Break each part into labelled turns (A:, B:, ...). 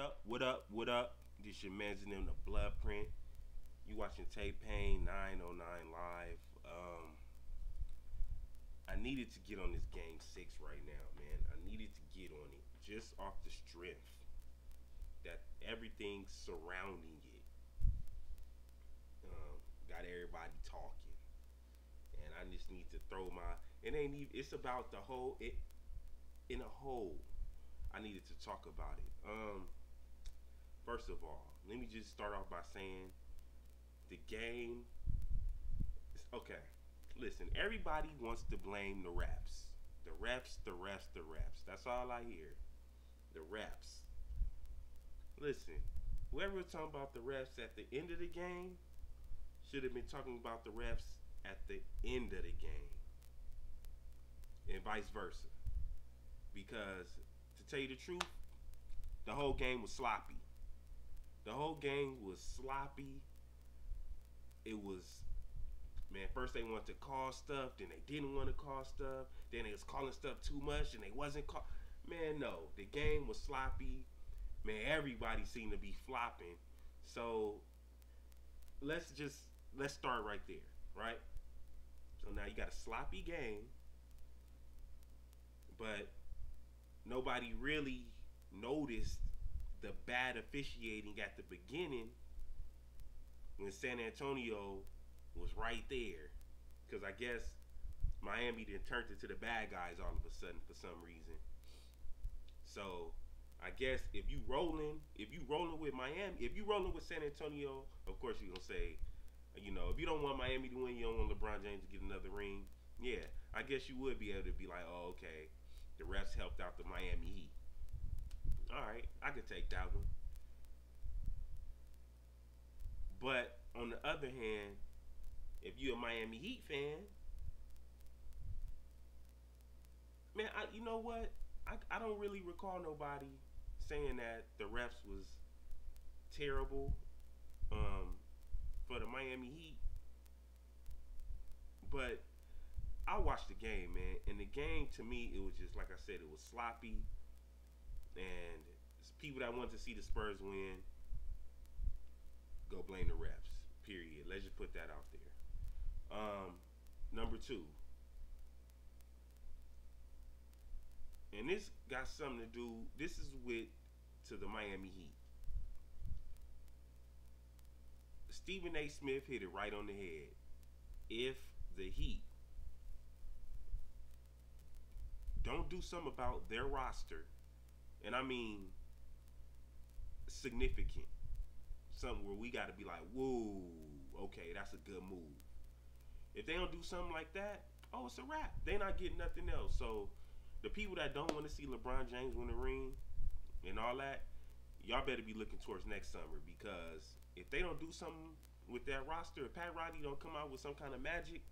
A: up? What up? What up? This your man's in the blood print. You watching Tape Pain 909 live. I needed to get on this game six right now, man. I needed to get on it just off the strength that everything surrounding it got everybody talking, and I just need to throw my. It ain't even. It's about the whole. It in a whole. I needed to talk about it. First of all, let me just start off by saying the game. Okay, listen. Everybody wants to blame the refs. The refs, the refs, the refs. That's all I hear. The refs. Listen, whoever was talking about the refs at the end of the game should have been talking about the refs at the end of the game, and vice versa. Because to tell you the truth, the whole game was sloppy. The whole game was sloppy. It was, man, first they wanted to call stuff, then they didn't want to call stuff, then they was calling stuff too much and they wasn't call. Man, no, the game was sloppy. Man, everybody seemed to be flopping. So let's start right there, right? So now you got a sloppy game, but nobody really noticed the bad officiating at the beginning when San Antonio was right there. Because I guess Miami then turned into the bad guys all of a sudden for some reason. So I guess if you rolling with Miami, if you rolling with San Antonio, of course you're gonna say, if you don't want Miami to win, you don't want LeBron James to get another ring. Yeah, I guess you would be able to be like, oh, okay, the refs helped out the Miami Heat. All right, I could take that one. But on the other hand, if you're a Miami Heat fan, man, you know what? I don't really recall nobody saying that the refs was terrible for the Miami Heat. But I watched the game, man, and the game to me it was just like I said, it was sloppy, and people that want to see the Spurs win go blame the refs. Period. Let's just put that out there. Number two, and this got something to do. This is with to the Miami Heat. Stephen A. Smith hit it right on the head. If the Heat don't do something about their roster, and I mean significant, something where we got to be like, whoa, okay, that's a good move. If they don't do something like that, oh, it's a wrap. They not getting nothing else. So the people that don't want to see LeBron James win the ring and all that, y'all better be looking towards next summer, because if they don't do something with that roster, if Pat Riley don't come out with some kind of magic,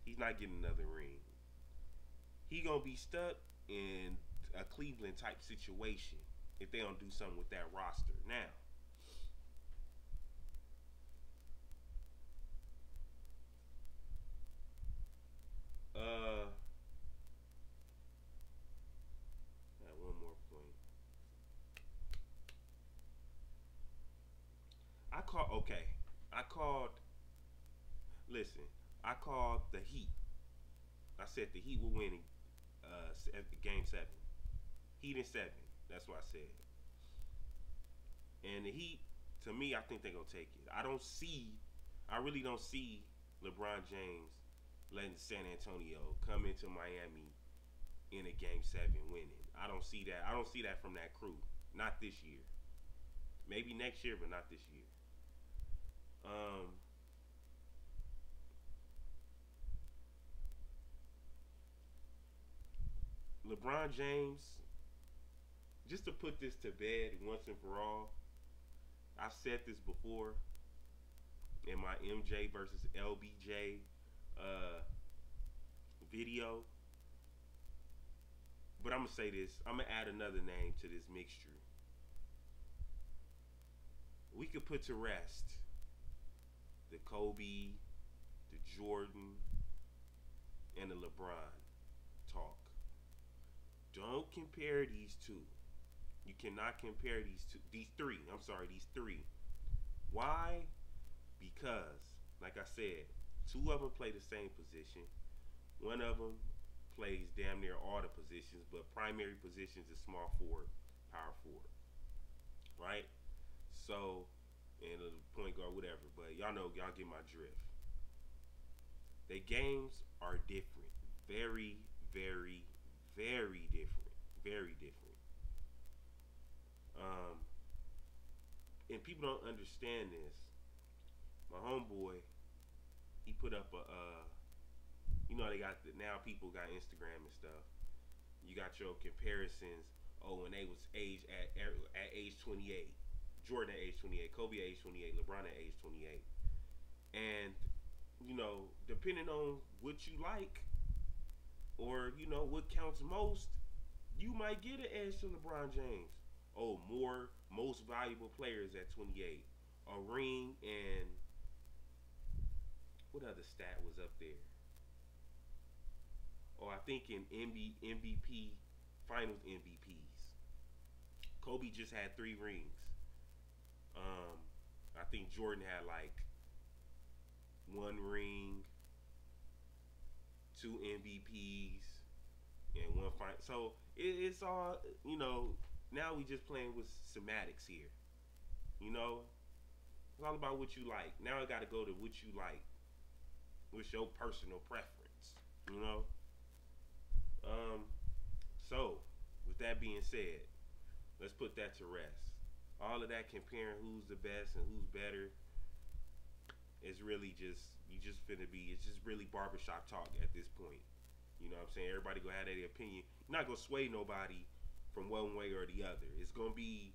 A: he's not getting another ring. He gonna be stuck in a Cleveland type situation if they don't do something with that roster. Now, one more point. I called. Okay, I called. Listen, I called the Heat. I said the Heat will win game seven. Heat in seven. That's what I said. And the Heat, to me, I think they're gonna take it. I really don't see LeBron James letting San Antonio come into Miami in a game seven winning. I don't see that. I don't see that from that crew. Not this year. Maybe next year, but not this year. Um, LeBron James, just to put this to bed once and for all, I've said this before in my MJ versus LBJ uh, video, but I'm gonna say this. I'm gonna add another name to this mixture. We could put to rest the Kobe, the Jordan, and the LeBron talk. Don't compare these two. You cannot compare these three. I'm sorry, these three. Why? Because, like I said, two of them play the same position. One of them plays damn near all the positions, but primary positions is small forward, power forward, right? So, and a point guard, whatever. But y'all know, y'all get my drift. The games are different, very, very, very different, very different. Um, and people don't understand this. My homeboy, he put up a, you know, they got now people got Instagram and stuff. You got your comparisons. Oh, when they was at age 28, Jordan at age 28, Kobe at age 28, LeBron at age 28, and you know, depending on what you like or you know what counts most, you might get an edge to LeBron James. Oh, more most valuable players at 28, a ring, and what other stat was up there? Oh, I think in MVP, Finals MVPs, Kobe just had 3 rings. I think Jordan had like 1 ring, 2 MVPs, and 1 final. So it's all, you know. Now we just playing with semantics here. You know, it's all about what you like. Now I got to go to what you like. What's your personal preference? You know. So with that being said, let's put that to rest. All of that comparing who's the best and who's better is really just it's just really barbershop talk at this point. You know what I'm saying? Everybody gonna have their opinion. You're not gonna sway nobody from one way or the other. It's gonna be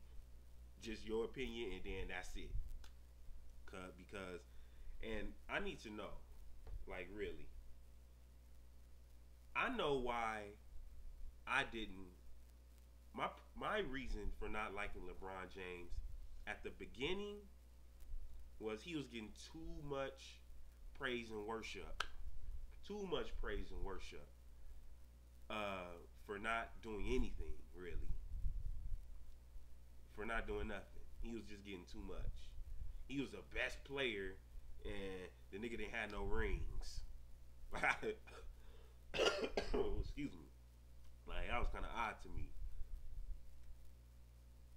A: just your opinion and then that's it. Because and I need to know, like really. I know why I didn't my reason for not liking LeBron James at the beginning was he was getting too much praise and worship. Too much praise and worship. For not doing anything, really. For not doing nothing. He was just getting too much. He was the best player and the nigga didn't have no rings. Excuse me. Like that was kinda odd to me.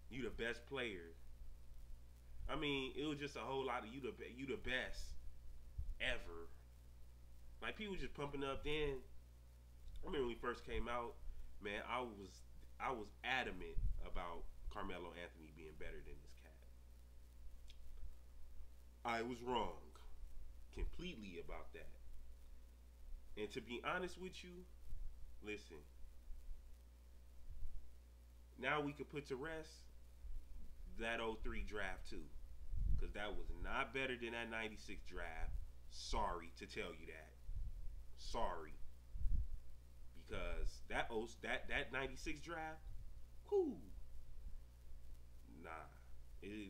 A: You the best player. I mean, it was just a whole lot of you the best ever. Like people just pumping up. Then I remember when we first came out, man, I was adamant about Carmelo Anthony being better than this cat. I was wrong completely about that. And to be honest with you, listen. Now we could put to rest that '03 draft too, because that was not better than that '96 draft. Sorry to tell you that. Sorry, because that '96 draft, whoo, nah.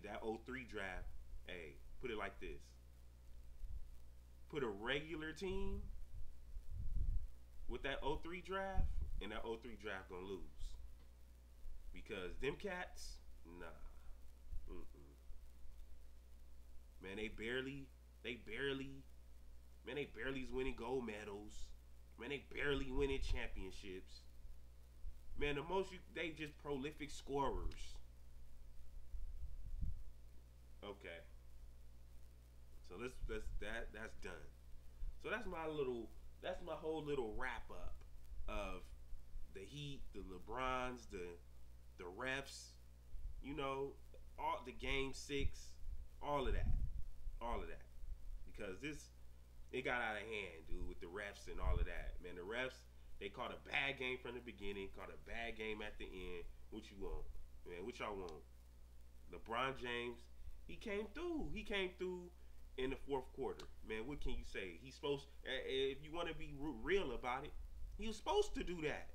A: That '03 draft, hey, put it like this: put a regular team with that '03 draft, and that '03 draft gonna lose, because them cats, nah. Mm-mm. Man, they barely, man, they barely is winning gold medals. Man, they barely winning championships. Man, they just prolific scorers. Okay. So that's done. So that's my whole little wrap up of the Heat, the LeBrons, the refs, you know, all the game 6, all of that, because it got out of hand, dude, with the refs and all of that. Man, the refs, they caught a bad game from the beginning, caught a bad game at the end. What you want, man? What y'all want? LeBron James, he came through. He came through in the 4th quarter. Man, what can you say? He's supposed. If you want to be real about it, he was supposed to do that.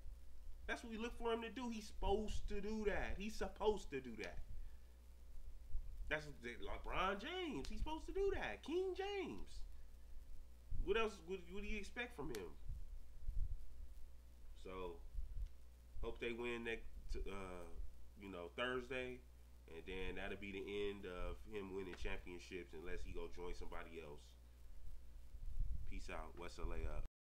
A: That's what we look for him to do. He's supposed to do that. He's supposed to do that. That's LeBron James. He's supposed to do that. King James. What else would you expect from him? So, hope they win Thursday, and then that'll be the end of him winning championships unless he go join somebody else. Peace out. What's a layup?